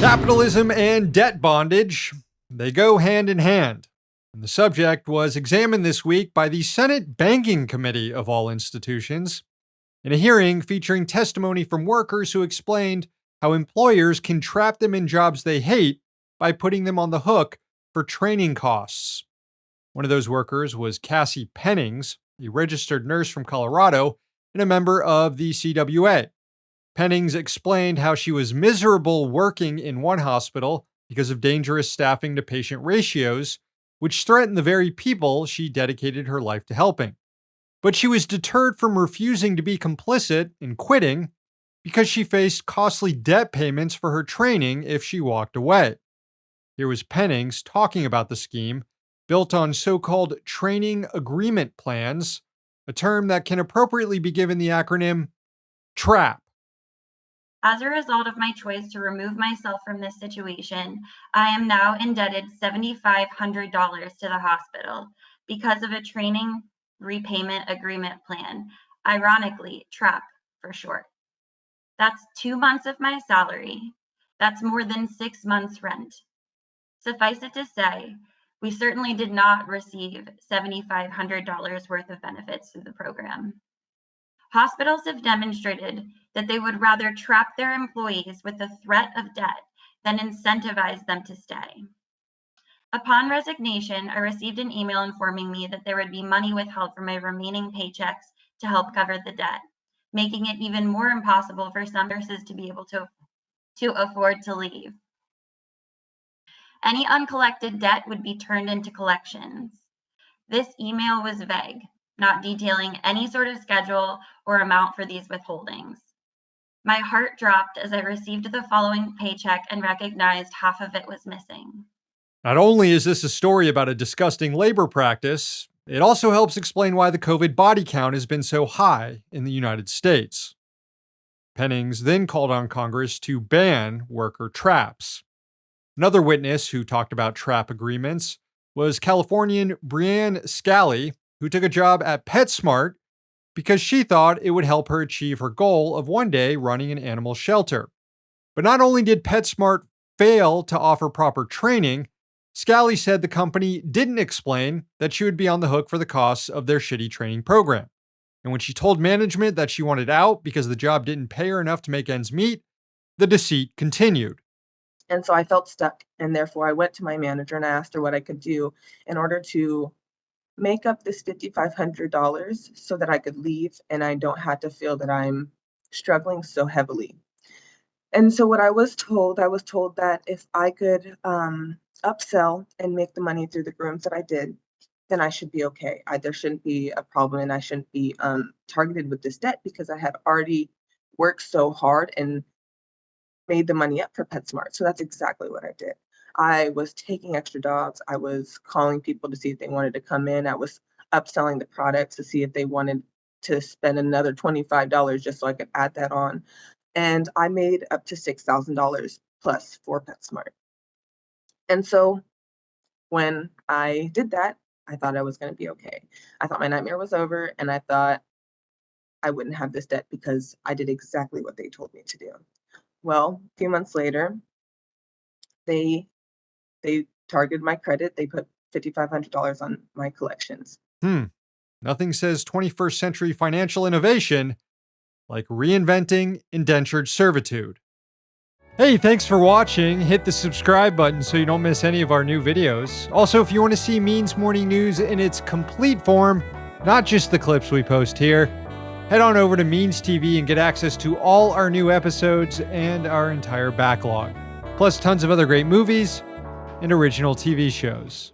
Capitalism and debt bondage, they go hand in hand. And the subject was examined this week by the Senate Banking Committee of all institutions in a hearing featuring testimony from workers who explained how employers can trap them in jobs they hate by putting them on the hook for training costs. One of those workers was Cassie Pennings, a registered nurse from Colorado and a member of the CWA. Pennings explained how she was miserable working in one hospital because of dangerous staffing to patient ratios, which threatened the very people she dedicated her life to helping. But she was deterred from refusing to be complicit in quitting because she faced costly debt payments for her training if she walked away. Here was Pennings talking about the scheme built on so-called training agreement plans, a term that can appropriately be given the acronym TRAP. As a result of my choice to remove myself from this situation, I am now indebted $7,500 to the hospital because of a training repayment agreement plan, ironically, TRAP for short. That's 2 months of my salary. That's more than 6 months' rent. Suffice it to say, we certainly did not receive $7,500 worth of benefits through the program. Hospitals have demonstrated that they would rather trap their employees with the threat of debt than incentivize them to stay. Upon resignation, I received an email informing me that there would be money withheld from my remaining paychecks to help cover the debt, making it even more impossible for some nurses to be able to afford to leave. Any uncollected debt would be turned into collections. This email was vague, not detailing any sort of schedule or amount for these withholdings. My heart dropped as I received the following paycheck and recognized half of it was missing. Not only is this a story about a disgusting labor practice, it also helps explain why the COVID body count has been so high in the United States. Pennings then called on Congress to ban worker traps. Another witness who talked about trap agreements was Californian Brianne Scally, who took a job at Petsmart because she thought it would help her achieve her goal of one day running an animal shelter. But not only did Petsmart fail to offer proper training, Scally said the company didn't explain that she would be on the hook for the costs of their shitty training program. And when she told management that she wanted out because the job didn't pay her enough to make ends meet, the deceit continued. And so I felt stuck, and therefore I went to my manager and I asked her what I could do in order to make up this $5,500 so that I could leave and I don't have to feel that I'm struggling so heavily. And so what I was told that if I could upsell and make the money through the grooms that I did, then I should be okay. There shouldn't be a problem and I shouldn't be targeted with this debt because I had already worked so hard and made the money up for PetSmart. So that's exactly what I did. I was taking extra dogs. I was calling people to see if they wanted to come in. I was upselling the products to see if they wanted to spend another $25 just so I could add that on. And I made up to $6,000 plus for PetSmart. And so when I did that, I thought I was going to be okay. I thought my nightmare was over and I thought I wouldn't have this debt because I did exactly what they told me to do. Well, a few months later, they targeted my credit. They put $5,500 on my collections. Nothing says 21st century financial innovation like reinventing indentured servitude. Hey, thanks for watching. Hit the subscribe button so you don't miss any of our new videos. Also, if you want to see Means Morning News in its complete form, not just the clips we post here, head on over to Means TV and get access to all our new episodes and our entire backlog, plus tons of other great movies and original TV shows.